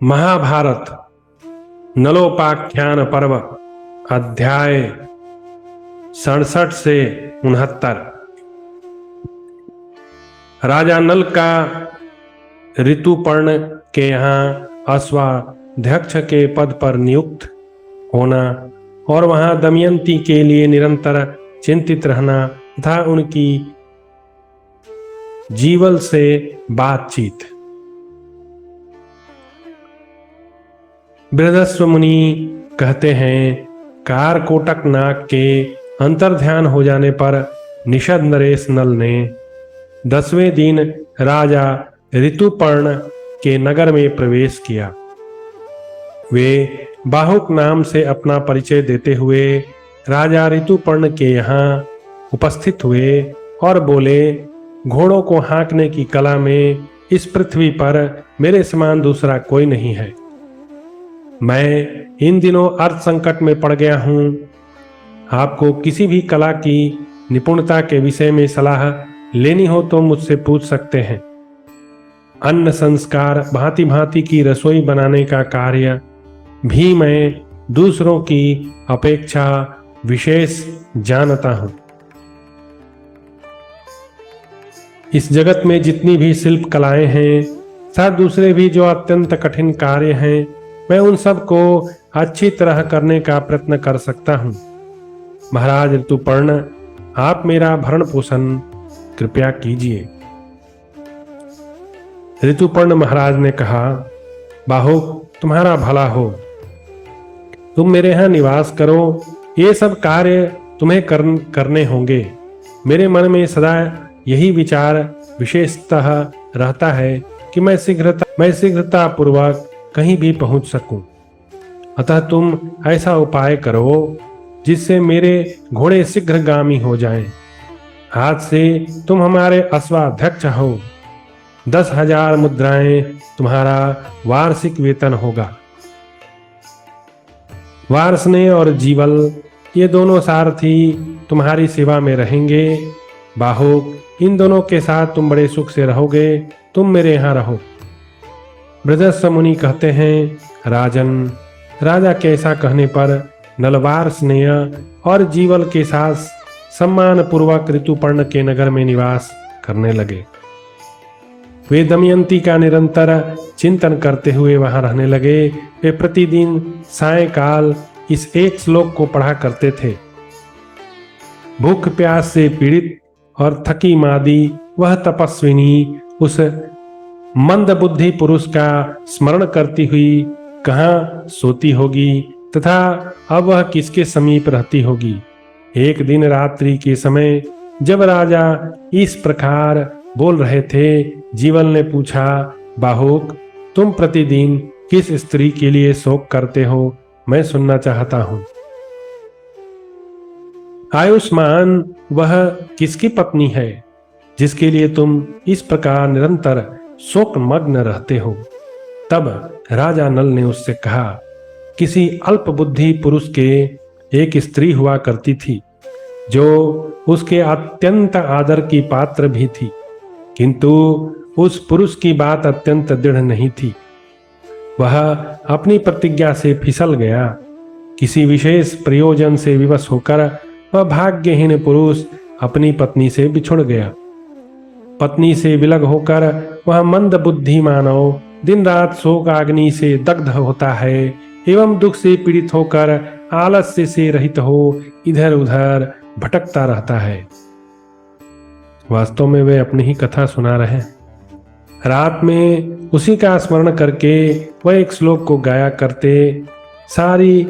महाभारत नलोपाख्यान पर्व अध्याय 67 से 69। राजा नल का ऋतुपर्ण के यहाँ अश्वाध्यक्ष के पद पर नियुक्त होना और वहां दमयंती के लिए निरंतर चिंतित रहना तथा उनकी जीवल से बातचीत। बृहदस्व मुनि कहते हैं, कार कोटक नाग के अंतर्ध्यान हो जाने पर निषद नरेश नल ने 10वें दिन राजा ऋतुपर्ण के नगर में प्रवेश किया। वे बाहुक नाम से अपना परिचय देते हुए राजा ऋतुपर्ण के यहाँ उपस्थित हुए और बोले, घोड़ों को हाँकने की कला में इस पृथ्वी पर मेरे समान दूसरा कोई नहीं है। मैं इन दिनों अर्थ संकट में पड़ गया हूँ। आपको किसी भी कला की निपुणता के विषय में सलाह लेनी हो तो मुझसे पूछ सकते हैं। अन्न संस्कार, भांति भांति की रसोई बनाने का कार्य भी मैं दूसरों की अपेक्षा विशेष जानता हूँ। इस जगत में जितनी भी शिल्प कलाएं हैं, तथा दूसरे भी जो अत्यंत कठिन कार्य हैं, मैं उन सब को अच्छी तरह करने का प्रयत्न कर सकता हूँ। महाराज ऋतुपर्ण, आप मेरा भरण पोषण कृपया कीजिए। ऋतुपर्ण महाराज ने कहा, बाहुक, तुम्हारा भला हो। तुम मेरे यहाँ निवास करो, ये सब कार्य तुम्हें करने होंगे। मेरे मन में सदा यही विचार विशेषतः रहता है कि मैं शीघ्रता पूर्वक कहीं भी पहुंच सकूं। अतः तुम ऐसा उपाय करो जिससे मेरे घोड़े शीघ्रगामी हो जाएं। आज से तुम हमारे अश्वाध्यक्ष हो। 10,000 मुद्राएं तुम्हारा वार्षिक वेतन होगा। वार्ष्णेय और जीवल, ये दोनों सारथी तुम्हारी सेवा में रहेंगे। बाहुक, इन दोनों के साथ तुम बड़े सुख से रहोगे। तुम मेरे यहाँ रहो। बृहदस्व मुनि कहते हैं, राजन, राजा के ऐसा कहने पर नलवार स्नेह और जीवल के साथ सम्मान पूर्वक ऋतुपर्ण के नगर में निवास करने लगे। वे दमयंती का निरंतर चिंतन करते हुए वहां रहने लगे। वे प्रतिदिन सायंकाल इस एक श्लोक को पढ़ा करते थे। भूख प्यास से पीड़ित और थकी मादी वह तपस्विनी उस मंद बुद्धि पुरुष का स्मरण करती हुई कहाँ सोती होगी तथा अब वह किसके समीप रहती होगी। एक दिन रात्रि के समय जब राजा इस प्रकार बोल रहे थे, जीवल ने पूछा, बाहुक, तुम प्रतिदिन किस स्त्री के लिए शोक करते हो? मैं सुनना चाहता हूं। आयुष्मान वह किसकी पत्नी है जिसके लिए तुम इस प्रकार निरंतर शोक मग्न रहते हो? तब राजा नल ने उससे कहा, किसी अल्प बुद्धि पुरुष के एक स्त्री हुआ करती थी जो उसके अत्यंत आदर की पात्र भी थी, किंतु उस पुरुष की बात अत्यंत दृढ़ नहीं थी। वह अपनी प्रतिज्ञा से फिसल गया। किसी विशेष प्रयोजन से विवश होकर वह भाग्यहीन पुरुष अपनी पत्नी से बिछुड़ गया। पत्नी से विलग होकर वह मंद बुद्धि मानव दिन रात शोक अग्नि से दग्ध होता है एवं दुख से पीड़ित होकर आलस्य से रहित हो इधर उधर भटकता रहता है। वास्तव में वे अपनी ही कथा सुना रहे। रात में उसी का स्मरण करके वह एक श्लोक को गाया करते। सारी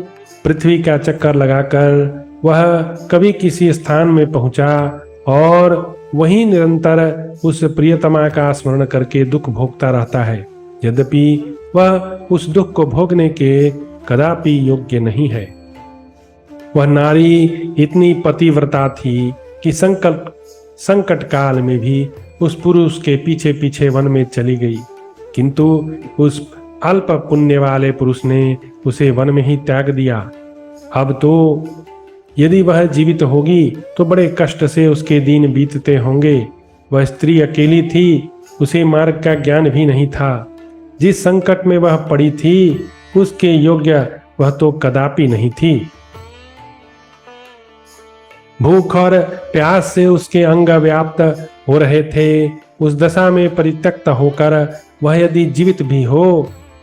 पृथ्वी का चक्कर लगाकर वह कभी किसी स्थान में पहुंचा और वहीं निरंतर उस प्रियतमा का स्मरण करके दुख भोगता रहता है, यद्यपि वह उस दुख को भोगने के कदापि योग्य नहीं है। वह नारी इतनी पतिव्रता थी कि संकट काल में भी उस पुरुष के पीछे पीछे वन में चली गई, किंतु उस अल्प पुण्य वाले पुरुष ने उसे वन में ही त्याग दिया। अब तो यदि वह जीवित होगी तो बड़े कष्ट से उसके दिन बीतते होंगे। वह स्त्री अकेली थी, उसे मार्ग का ज्ञान भी नहीं था। जिस संकट में वह पड़ी थी उसके योग्य वह तो कदापि नहीं थी। भूख और प्यास से उसके अंग व्याप्त हो रहे थे। उस दशा में परित्यक्त होकर वह यदि जीवित भी हो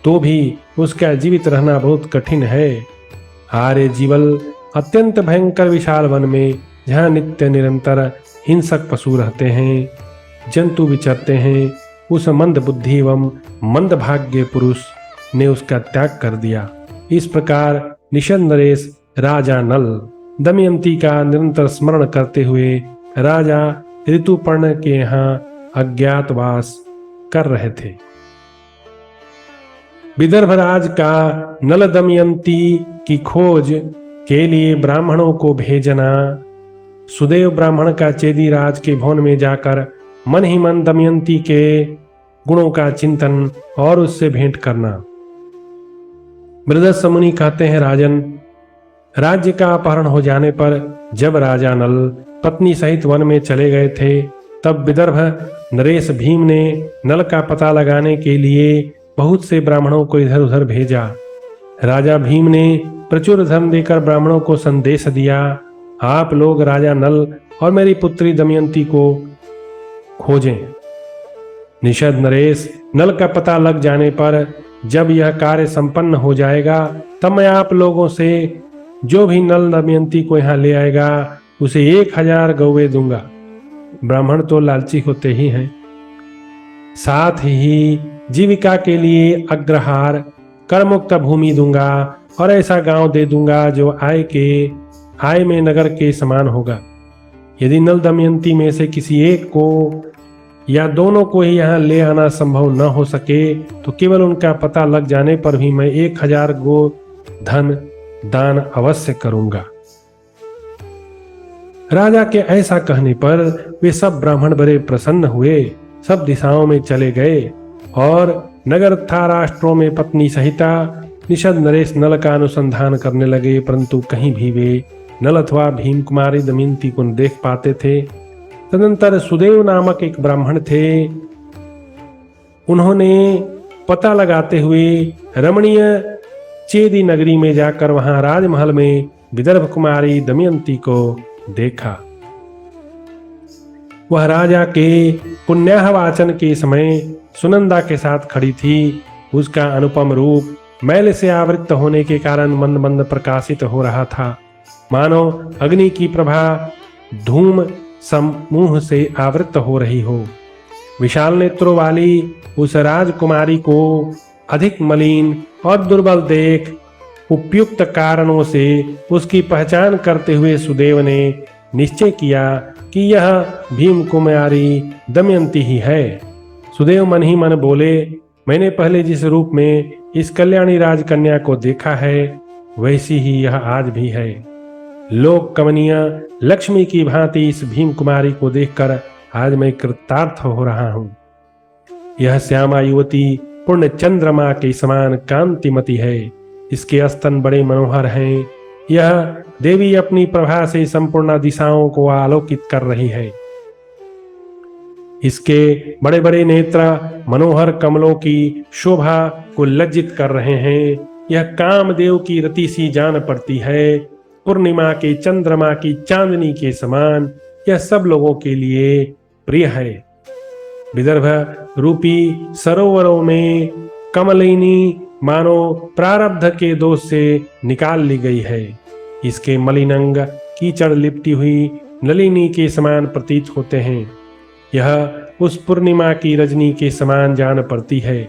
तो भी उसका जीवित रहना बहुत कठिन है। आर्य जीवल अत्यंत भयंकर विशाल वन में, जहाँ नित्य निरंतर हिंसक पशु रहते हैं, जंतु विचरते हैं, उस मंद बुद्धि एवं मंद भाग्य पुरुष ने उसका त्याग कर दिया। इस प्रकार निषद नरेश राजा नल दमयंती का निरंतर स्मरण करते हुए राजा ऋतुपर्ण के यहाँ अज्ञातवास कर रहे थे। विदर्भराज का नल दमयंती की खोज के लिए ब्राह्मणों को भेजना। सुदेव ब्राह्मण का चेदी राज के भवन में जाकर मन ही मन दमयंती के गुणों का चिंतन और उससे भेंट करना। बृहदस्थ मुनि कहते हैं, राजन, राज्य का अपहरण हो जाने पर जब राजा नल पत्नी सहित वन में चले गए थे, तब विदर्भ नरेश भीम ने नल का पता लगाने के लिए बहुत से ब्राह्मणों को इधर उधर भेजा। राजा भीम ने प्रचुर धन देकर ब्राह्मणों को संदेश दिया, आप लोग राजा नल और मेरी पुत्री दमयंती को खोजें। निषद नरेश नल का पता लग जाने पर जब यह कार्य संपन्न हो जाएगा, तब मैं आप लोगों से जो भी नल दमयंती को यहाँ ले आएगा उसे 1000 गौवे दूंगा। ब्राह्मण तो लालची होते ही हैं। साथ ही जीविका के लिए अग्रहार, करमुक्त भूमि दूंगा और ऐसा गांव दे दूंगा जो आय में नगर के समान होगा। यदि नल दमयंती में से किसी एक को या दोनों को ही यहाँ ले आना संभव न हो सके तो केवल उनका पता लग जाने पर भी मैं 1000 गो धन दान अवश्य करूंगा। राजा के ऐसा कहने पर वे सब ब्राह्मण बड़े प्रसन्न हुए, सब दिशाओं में चले गए और नगर तथा राष्ट्रों में पत्नी सहिता निषद नरेश नल का अनुसंधान करने लगे, परंतु कहीं भी वे नल अथवा भीम कुमारी दमयंती को देख पाते थे। तदंतर सुदेव नामक एक ब्राह्मण थे। उन्होंने पता लगाते हुए रमणीय चेदी नगरी में जाकर वहां राजमहल में विदर्भ कुमारी दमयंती को देखा। वह राजा के पुण्याह वाचन के समय सुनंदा के साथ खड़ी थी। उसका अनुपम रूप मैल से आवृत होने के कारण मंद मंद प्रकाशित हो रहा था, मानो अग्नि की प्रभा धूम समूह से आवृत हो रही हो। विशाल नेत्रों वाली उस राजकुमारी को अधिक मलिन और दुर्बल देख उपयुक्त कारणों से उसकी पहचान करते हुए सुदेव ने निश्चय किया कि यह भीम कुमारी दमयंती ही है। सुदेव मन ही मन बोले, मैंने पहले जिस रूप में इस कल्याणी राजकन्या को देखा है वैसी ही यह आज भी है। लोक कमनीय लक्ष्मी की भांति इस भीम कुमारी को देखकर आज मैं कृतार्थ हो रहा हूँ। यह श्यामा युवती पूर्ण चंद्रमा के समान कांतिमती है। इसके स्तन बड़े मनोहर हैं। यह देवी अपनी प्रभा से संपूर्ण दिशाओं को आलोकित कर रही है। इसके बड़े बड़े नेत्र मनोहर कमलों की शोभा को लज्जित कर रहे हैं। यह कामदेव की रति सी जान पड़ती है। पूर्णिमा के चंद्रमा की चांदनी के समान यह सब लोगों के लिए प्रिय है। विदर्भ रूपी सरोवरों में कमलिनी मानो प्रारब्ध के दोष से निकाल ली गई है। इसके मलिन अंग कीचड़ लिपटी हुई नलिनी के समान प्रतीत होते हैं। यह उस पूर्णिमा की रजनी के समान जान पड़ती है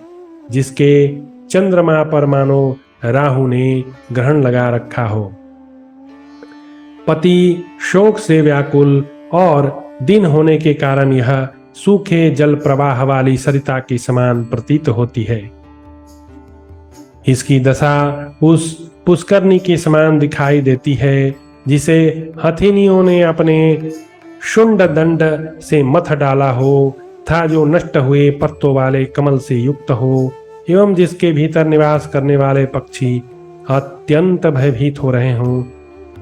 जिसके चंद्रमा पर मानो राहु ने ग्रहण लगा रखा हो। पति शोक से व्याकुल और दिन होने के कारण यह सूखे जल प्रवाह वाली सरिता के समान प्रतीत होती है। इसकी दशा उस पुष्करनी के समान दिखाई देती है जिसे हथिनियों ने अपने शुंड दंड से मथ डाला हो था, जो नष्ट हुए पत्तों वाले कमल से युक्त हो एवं जिसके भीतर निवास करने वाले पक्षी अत्यंत भयभीत हो रहे हों।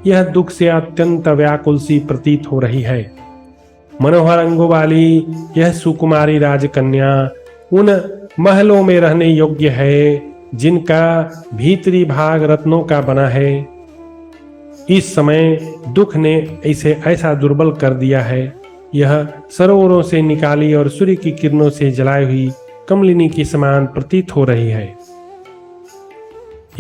यह दुख से अत्यंत व्याकुल सी प्रतीत हो रही है। मनोहर अंगों वाली यह सुकुमारी राजकन्या उन महलों में रहने योग्य है, जिनका भीतरी भाग रत्नों का बना है। इस समय दुख ने इसे ऐसा दुर्बल कर दिया है, यह सरोवरों से निकाली और सूर्य की किरणों से जलाई हुई कमलिनी के समान प्रतीत हो रही है।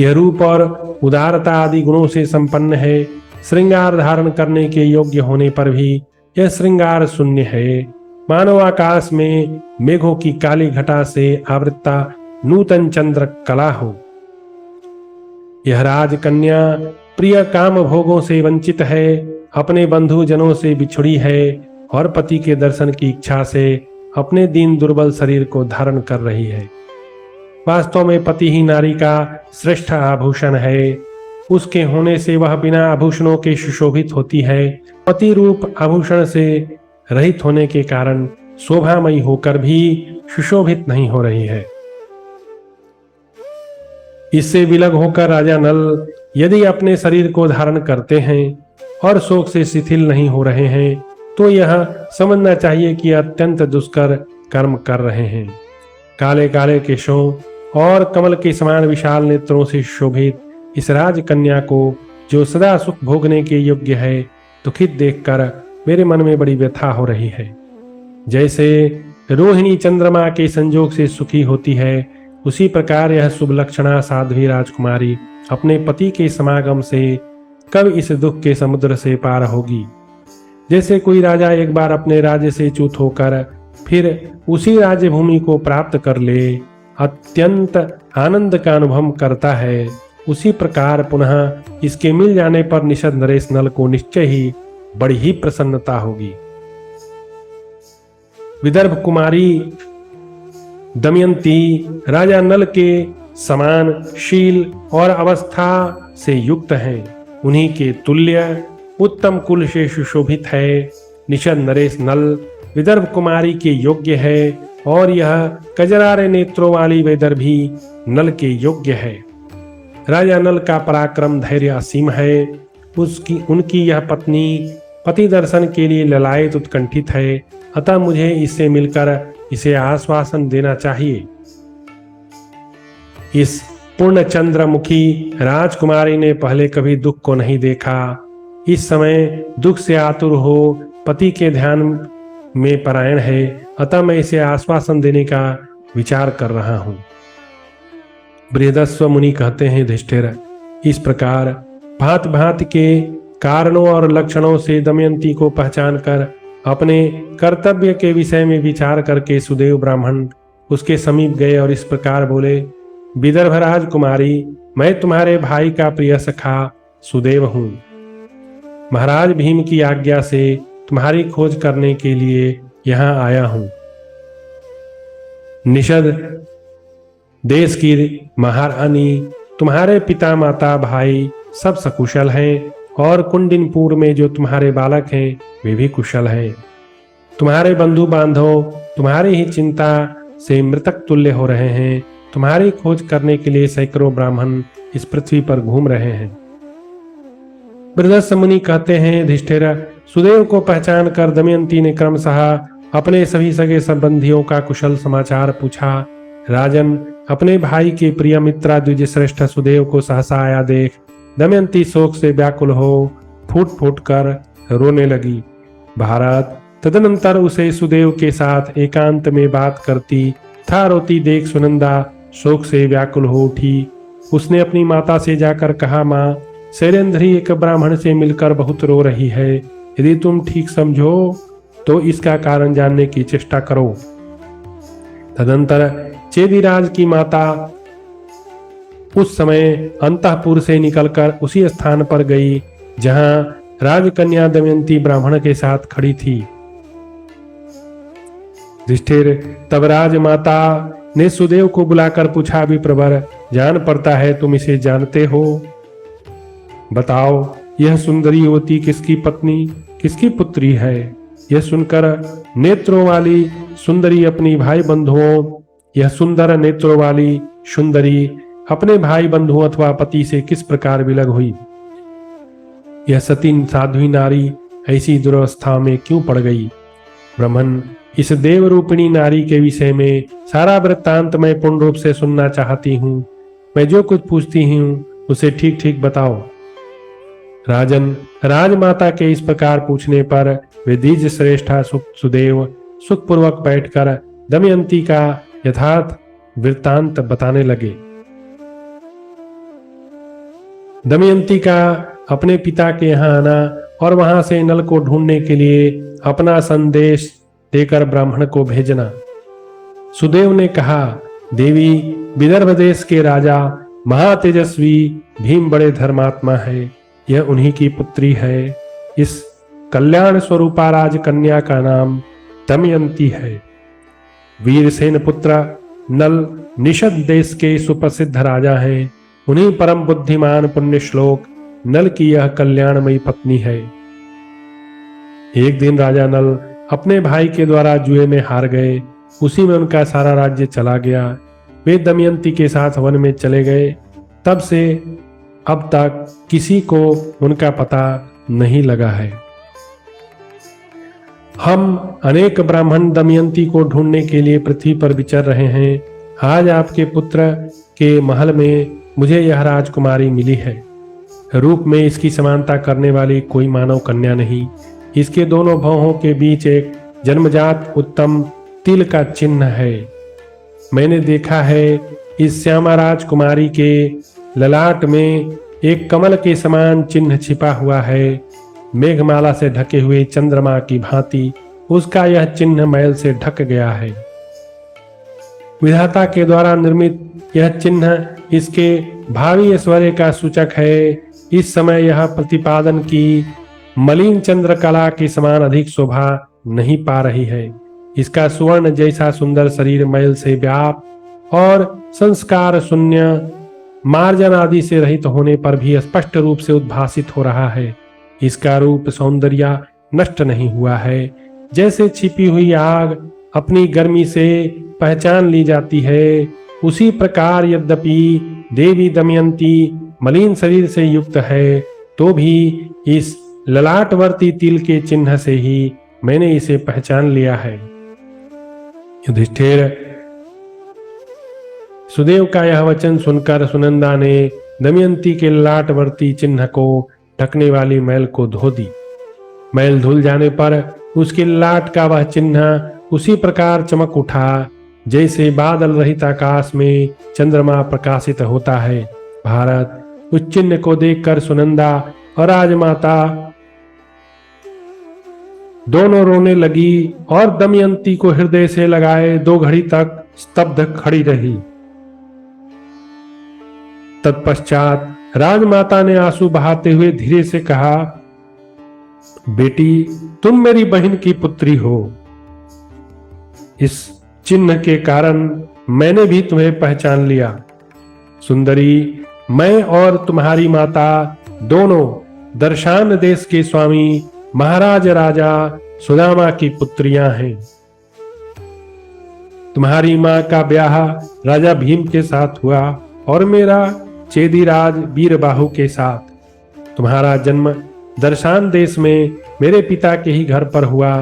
यह रूप और उदारता आदि गुणों से संपन्न है। श्रृंगार धारण करने के योग्य होने पर भी यह श्रृंगार शून्य है, मानो आकाश में मेघों की काली घटा से आवृत्ता नूतन चंद्र कला हो। यह राजकन्या प्रिय काम भोगों से वंचित है, अपने बंधु जनों से बिछुड़ी है और पति के दर्शन की इच्छा से अपने दीन दुर्बल शरीर को धारण कर रही है। वास्तव में पति ही नारी का श्रेष्ठ आभूषण है। उसके होने से वह बिना आभूषणों के सुशोभित होती है। पति रूप आभूषण से रहित होने के कारण शोभामयी होकर भी सुशोभित नहीं हो रही है। इससे विलग होकर राजा नल यदि अपने शरीर को धारण करते हैं और शोक से शिथिल नहीं हो रहे हैं, तो यह समझना चाहिए कि अत्यंत दुष्कर कर्म कर रहे हैं। काले काले केशों और कमल के समान विशाल नेत्रों से शोभित इस राजकन्या को, जो सदा सुख भोगने के योग्य है, दुखित देखकर मेरे मन में बड़ी व्यथा हो रही है। जैसे रोहिणी चंद्रमा के संजोग से सुखी होती है, उसी प्रकार यह शुभ लक्षणा साध्वी राजकुमारी अपने पति के समागम से कब इस दुख के समुद्र से पार होगी। जैसे कोई राजा एक बार अपने राज्य से च्युत होकर फिर उसी राज्य भूमि को प्राप्त कर ले अत्यंत आनंद का अनुभव करता है, उसी प्रकार पुनः इसके मिल जाने पर निषद नरेश नल को निश्चय ही बड़ी ही प्रसन्नता होगी। विदर्भ कुमारी दमयंती राजा नल के समान शील और अवस्था से युक्त हैं। उन्हीं के तुल्य उत्तम कुल से सुशोभित है। निषद नरेश नल विदर्भ कुमारी के योग्य है और यह कजरारे नेत्रों वाली वैदर्भी नल के योग्य है। राजा नल का पराक्रम धैर्य असीम है। उनकी यह पत्नी पति दर्शन के लिए ललायत उत्कंठित है, अतः मुझे इससे मिलकर इसे आश्वासन देना चाहिए। इस पूर्ण चंद्रमुखी राजकुमारी ने पहले कभी दुख को नहीं देखा। इस समय दुख से आतुर हो पति के ध्यान में परायण है, अतः मैं इसे आश्वासन देने का विचार कर रहा हूं। बृहदस्व मुनि कहते हैं, युधिष्ठिर, इस प्रकार भांत भांत के कारणों और लक्षणों से दमयंती को पहचान कर अपने कर्तव्य के विषय में विचार करके सुदेव ब्राह्मण उसके समीप गए और इस प्रकार बोले, विदर्भ राजकुमारी, मैं तुम्हारे भाई का प्रिय सखा सुदेव हूं। महाराज भीम की आज्ञा से तुम्हारी खोज करने के लिए यहां आया हूं। निषद देश की महारानी, तुम्हारे पिता माता भाई सब सकुशल हैं और कुंडिनपुर में जो तुम्हारे बालक हैं वे भी कुशल हैं। तुम्हारे बंधु बांधव तुम्हारी ही चिंता से मृतक तुल्य हो रहे हैं। तुम्हारी खोज करने के लिए सैकड़ों ब्राह्मण इस पृथ्वी पर घूम रहे हैं। बृहदस्व मुनि कहते हैं, युधिष्ठिर, सुदेव को पहचान कर दमयंती ने क्रमशः अपने सभी सगे संबंधियों का कुशल समाचार पूछा। राजन, अपने भाई के प्रिय मित्रा द्विज श्रेष्ठ सुदेव को सहसा आया देख दमयंती शोक से व्याकुल हो फूट फूट कर रोने लगी। भारत तदनंतर उसे सुदेव के साथ एकांत में बात करती था रोती देख सुनंदा शोक से व्याकुल हो उठी। उसने अपनी माता से जाकर कहा, माँ, शैलेंद्री एक ब्राह्मण से मिलकर बहुत रो रही है। यदि तुम ठीक समझो तो इसका कारण जानने की चेष्टा करो। तदंतर चेदिराज की माता उस समय अंतःपुर से निकलकर उसी स्थान पर गई जहां राजकन्या दमयंती ब्राह्मण के साथ खड़ी थी। युधिष्ठिर, तब राजमाता ने सुदेव को बुलाकर पूछा, विप्रवर, जान पड़ता है तुम इसे जानते हो। बताओ, यह सुंदरी युवती किसकी पत्नी, किसकी पुत्री है? यह सुनकर नेत्रों वाली सुंदरी अपनी भाई बंधुओं, यह सुंदर नेत्रों वाली सुंदरी अपने भाई बंधुओं अथवा पति से किस प्रकार विलग हुई? यह सती साध्वी नारी ऐसी दुर्वस्था में क्यों पड़ गई? ब्राह्मण, इस देव रूपिणी नारी के विषय में सारा वृत्तांत मैं पूर्ण रूप से सुनना चाहती हूँ। मैं जो कुछ पूछती हूँ उसे ठीक ठीक बताओ। राजन, राजमाता के इस प्रकार पूछने पर वे द्विज श्रेष्ठा सुदेव सुखपूर्वक बैठकर दमयंती का यथार्थ वृत्तांत बताने लगे। दमयंती का अपने पिता के यहाँ आना और वहां से नल को ढूंढने के लिए अपना संदेश देकर ब्राह्मण को भेजना। सुदेव ने कहा, देवी, विदर्भ देश के राजा महातेजस्वी भीम बड़े धर्मात्मा है। यह उन्हीं की पुत्री है। इस कल्याण स्वरूपा राजकन्या का नाम दमयंती है। वीरसेन पुत्र नल निषद देश के सुप्रसिद्ध राजा हैं। उन्हीं परम बुद्धिमान पुण्य श्लोक नल की यह कल्याणमयी पत्नी है। एक दिन राजा नल अपने भाई के द्वारा जुए में हार गए। उसी में उनका सारा राज्य चला गया। वे दमयंती के साथ वन में चले गए। तब से अब तक किसी को उनका पता नहीं लगा है। हम अनेक ब्राह्मण दमयंती को ढूंढने के लिए पृथ्वी पर विचर रहे हैं। आज आपके पुत्र के महल में मुझे यह राजकुमारी मिली है। रूप में इसकी समानता करने वाली कोई मानव कन्या नहीं। इसके दोनों भौहों के बीच एक जन्मजात उत्तम तिल का चिन्ह है। मैंने देखा है इस श्यामा राजकुमारी के ललाट में एक कमल के समान चिन्ह छिपा हुआ है। मेघमाला से ढके हुए चंद्रमा की भांति उसका यह चिन्ह मैल से ढक गया है। विधाता के द्वारा निर्मित यह चिन्ह इसके भावी ऐश्वर्य का सूचक है। इस समय यह प्रतिपादन की मलिन चंद्रकला के समान अधिक शोभा नहीं पा रही है। इसका सुवर्ण जैसा सुंदर शरीर मैल से व्याप और संस्कार शून्य मार्जन आदि से रहित होने पर भी स्पष्ट रूप से उद्भासित हो रहा है। इसका रूप सौंदर्य नष्ट नहीं हुआ है। जैसे छिपी हुई आग अपनी गर्मी से पहचान ली जाती है, उसी प्रकार यद्यपि देवी दमयंती मलिन शरीर से युक्त है, तो भी इस ललाटवर्ती तिल के चिन्ह से ही मैंने इसे पहचान लिया है। युधिष्ठिर, सुदेव का यह वचन सुनकर सुनंदा ने दमयंती के ललाटवर्ती चिन्ह को ढकने वाली मैल को धो दी। मैल धुल जाने पर उसके ललाट का वह चिन्ह उसी प्रकार चमक उठा जैसे बादल रहित आकाश में चंद्रमा प्रकाशित होता है। भारत, उस चिन्ह को देखकर सुनंदा और राजमाता दोनों रोने लगी और दमयंती को हृदय से लगाए 2 घड़ी तक स्तब्ध खड़ी रही। तत्पश्चात राजमाता ने आंसू बहाते हुए धीरे से कहा, बेटी, तुम मेरी बहन की पुत्री हो। इस चिन्ह के कारण मैंने भी तुम्हें पहचान लिया। सुंदरी, मैं और तुम्हारी माता दोनों दर्शान देश के स्वामी महाराज राजा सुदामा की पुत्रियां हैं। तुम्हारी मां का ब्याह राजा भीम के साथ हुआ और मेरा चेदीराज वीरबाहु के साथ। तुम्हारा जन्म दर्शान देश में मेरे पिता के ही घर पर हुआ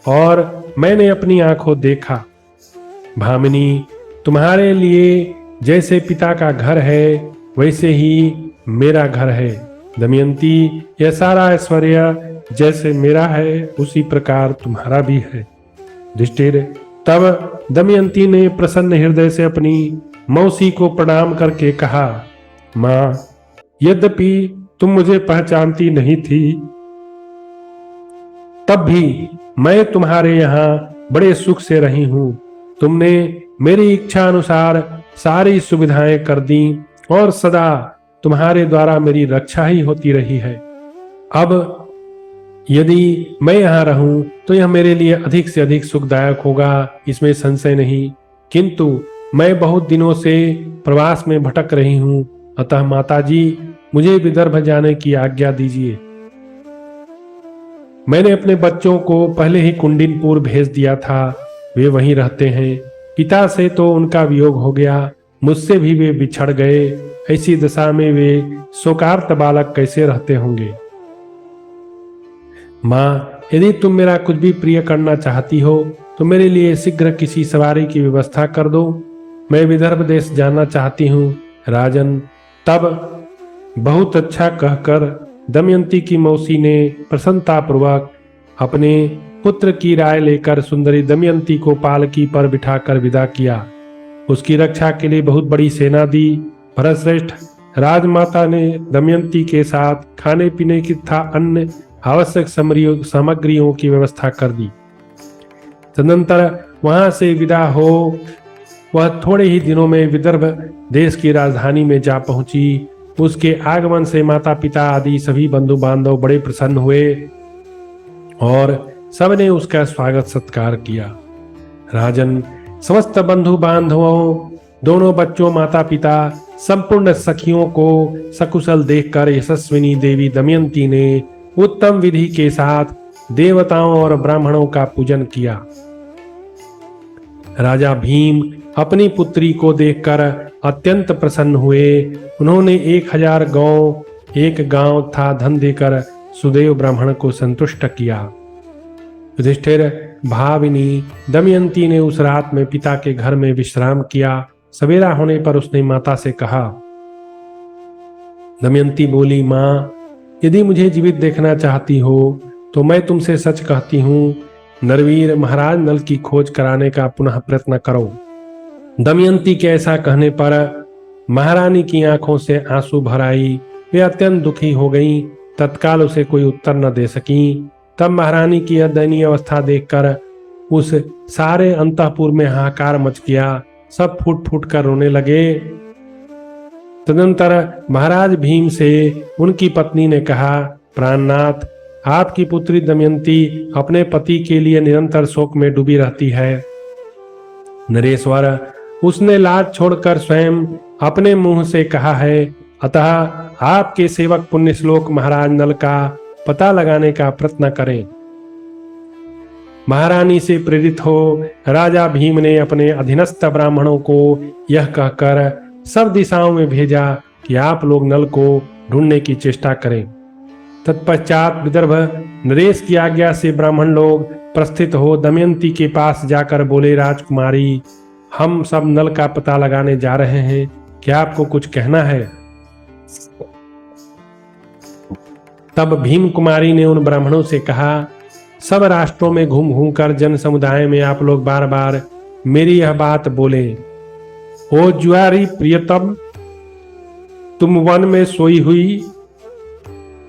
और मैंने अपनी आंखों देखा। भामिनी, तुम्हारे लिए जैसे पिता का घर है वैसे ही मेरा घर है। दमयंती, यह सारा ऐश्वर्य जैसे मेरा है उसी प्रकार तुम्हारा भी है। युधिष्ठिर, तब दमयंती ने प्रसन्न हृदय से अपनी मौसी को प्रणाम करके कहा, मां, यद्यपि तुम मुझे पहचानती नहीं थी, तब भी मैं तुम्हारे यहाँ बड़े सुख से रही हूँ। तुमने मेरी इच्छा अनुसार सारी सुविधाएं कर दी और सदा तुम्हारे द्वारा मेरी रक्षा ही होती रही है। अब यदि मैं यहाँ रहूं तो यह मेरे लिए अधिक से अधिक सुखदायक होगा, इसमें संशय नहीं। किंतु मैं बहुत दिनों से प्रवास में भटक रही हूँ, अतः माताजी मुझे विदर्भ जाने की आज्ञा दीजिए। मैंने अपने बच्चों को पहले ही कुंडिनपुर भेज दिया था, वे वहीं रहते हैं। पिता से तो उनका वियोग हो गया, मुझसे भी वे बिछड़ गए। ऐसी दशा में वे शोकार्त बालक कैसे रहते होंगे। माँ, यदि तुम मेरा कुछ भी प्रिय करना चाहती हो तो मेरे लिए शीघ्र किसी सवारी की व्यवस्था कर दो। मैं विदर्भ देश जाना चाहती हूँ राजन। तब बहुत अच्छा कहकर दमयंती की मौसी ने प्रसन्नतापूर्वक अपने पुत्र की राय लेकर सुंदरी दमयंती को पालकी पर बिठाकर विदा किया। उसकी रक्षा के लिए बहुत बड़ी सेना दी। भरतश्रेष्ठ राजमाता ने दमयंती के साथ खाने पीने की तथा अन्य आवश्यक सामग्रियों की व्यवस्था कर दी। तदनंतर वहां से विदा हो वह थोड़े ही दिनों में विदर्भ देश की राजधानी में जा पहुंची। उसके आगमन से माता पिता आदि सभी बंधु बांधव बड़े प्रसन्न हुए और सबने उसका स्वागत सत्कार किया। राजन, समस्त बंधु बांधवों, दोनों बच्चों, माता पिता, संपूर्ण सखियों को सकुशल देखकर यशस्विनी देवी दमयंती ने उत्तम विधि के साथ देवताओं और ब्राह्मणों का पूजन किया। राजा भीम अपनी पुत्री को देखकर अत्यंत प्रसन्न हुए। उन्होंने 1000 गौ, 1 गांव तथा धन देकर सुदेव ब्राह्मण को संतुष्ट किया। युधिष्ठिर, भाविनी दमयंती ने उस रात में पिता के घर में विश्राम किया। सवेरा होने पर उसने माता से कहा। दमयंती बोली, माँ, यदि मुझे जीवित देखना चाहती हो तो मैं तुमसे सच कहती हूँ, नरवीर महाराज नल की खोज कराने का पुनः प्रयत्न करो। दमयंती के ऐसा कहने पर महारानी की आंखों से आंसू भर आई। वे अत्यंत दुखी हो गईं। तत्काल उसे कोई उत्तर न दे सकी। तब महारानी की यह दयनीय अवस्था देखकर उस सारे अंतःपुर में हाहाकार मच गया। सब फूट फूट कर रोने लगे। तदनंतर महाराज भीम से उनकी पत्नी ने कहा, प्राणनाथ, आपकी पुत्री दमयंती अपने पति के लिए निरंतर शोक में डूबी रहती है। नरेश्वर, उसने लाज छोड़कर स्वयं अपने मुंह से कहा है, अतः आपके सेवक पुण्यश्लोक महाराज नल का पता लगाने का प्रयत्न करें। महारानी से प्रेरित हो राजा भीम ने अपने अधीनस्थ ब्राह्मणों को यह कहकर सब दिशाओं में भेजा कि आप लोग नल को ढूंढने की चेष्टा करें। तत्पश्चात विदर्भ नरेश की आज्ञा से ब्राह्मण लोग प्रस्थित हो दमयंती के पास जाकर बोले, राजकुमारी, हम सब नल का पता लगाने जा रहे हैं, क्या आपको कुछ कहना है? तब भीम कुमारी ने उन ब्राह्मणों से कहा, सब राष्ट्रों में घूम घूम कर जन समुदाय में आप लोग बार बार मेरी यह बात बोले, ओ जुआरी प्रियतम, तुम वन में सोई हुई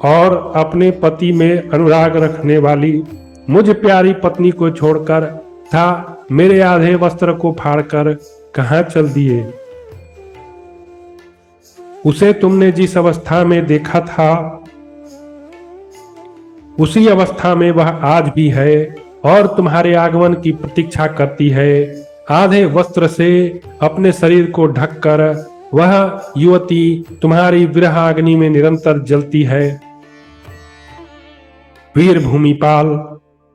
और अपने पति में अनुराग रखने वाली मुझ प्यारी पत्नी को छोड़कर था मेरे आधे वस्त्र को फाड़कर कहां चल दिए? उसे तुमने जिस अवस्था में देखा था उसी अवस्था में वह आज भी है और तुम्हारे आगमन की प्रतीक्षा करती है। आधे वस्त्र से अपने शरीर को ढककर वह युवती तुम्हारी विरह अग्नि में निरंतर जलती है। वीर भूमिपाल,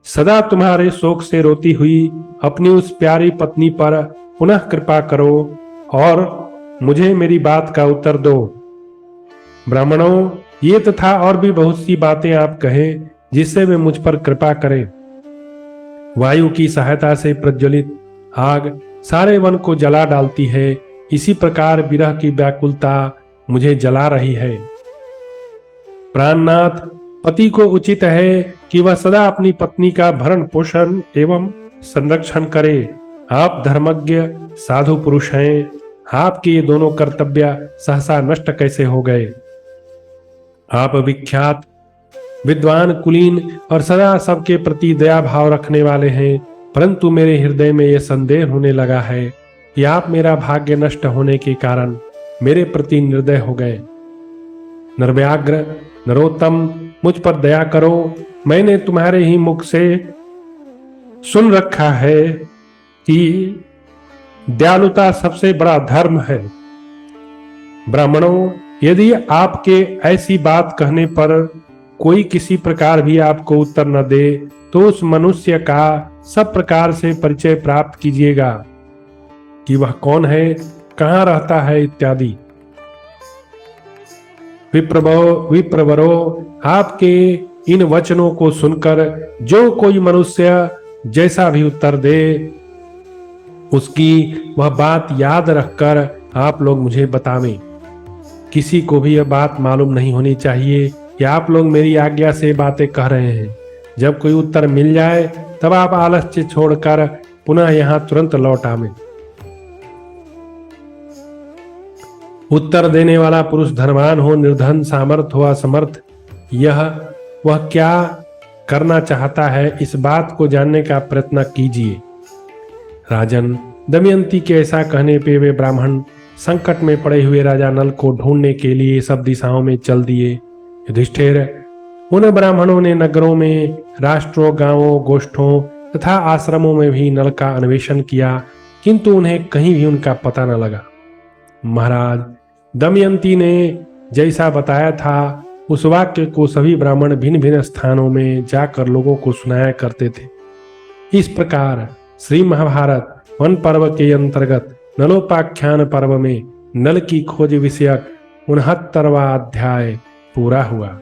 सदा तुम्हारे शोक से रोती हुई अपनी उस प्यारी पत्नी पर पुनः कृपा करो और मुझे मेरी बात का उत्तर दो। ब्राह्मणों, ये तथा और भी बहुत सी बातें आप कहें जिससे वे मुझ पर कृपा करें। वायु की सहायता से प्रज्वलित आग सारे वन को जला डालती है, इसी प्रकार विरह की व्याकुलता मुझे जला रही है। प्राणनाथ, पति को उचित है कि वह सदा अपनी पत्नी का भरण पोषण एवं संरक्षण करे। आप धर्मज्ञ साधु पुरुष हैं, आपके ये दोनों कर्तव्य सहसा नष्ट कैसे हो गए? आप विख्यात विद्वान, कुलीन और सदा सबके प्रति दया भाव रखने वाले हैं, परंतु मेरे हृदय में यह संदेह होने लगा है कि आप मेरा भाग्य नष्ट होने के कारण मेरे प्रति निर्दय हो गए। नरव्याघ्र, नरोत्तम, मुझ पर दया करो। मैंने तुम्हारे ही मुख से सुन रखा है कि दयालुता सबसे बड़ा धर्म है। ब्राह्मणों, यदि आपके ऐसी बात कहने पर कोई किसी प्रकार भी आपको उत्तर न दे तो उस मनुष्य का सब प्रकार से परिचय प्राप्त कीजिएगा कि वह कौन है, कहाँ रहता है इत्यादि। विप्रवरो, आपके इन वचनों को सुनकर जो कोई मनुष्य जैसा भी उत्तर दे, उसकी वह बात याद रखकर आप लोग मुझे बतावें। किसी को भी यह बात मालूम नहीं होनी चाहिए कि आप लोग मेरी आज्ञा से बातें कह रहे हैं। जब कोई उत्तर मिल जाए तब आप आलस्य छोड़कर पुनः यहाँ तुरंत लौट आवें। उत्तर देने वाला पुरुष धनवान हो, निर्धन, सामर्थ हो, असमर्थ, यह वह क्या करना चाहता है, इस बात को जानने का प्रयत्न कीजिए। राजन, दमयंती के ऐसा कहने पे वे ब्राह्मण संकट में पड़े हुए राजा नल को ढूंढने के लिए सब दिशाओं में चल दिए। युधिष्ठिर, उन ब्राह्मणों ने नगरों में, राष्ट्रों, गांवों, गोष्ठों तथा आश्रमों में भी नल का अन्वेषण किया, किंतु उन्हें कहीं भी उनका पता न लगा। महाराज, दमयंती ने जैसा बताया था उस वाक्य को सभी ब्राह्मण भिन्न भिन्न स्थानों में जाकर लोगों को सुनाया करते थे। इस प्रकार श्री महाभारत वन पर्व के अंतर्गत नलोपाख्यान पर्व में नल की खोज विषयक 69वां अध्याय पूरा हुआ।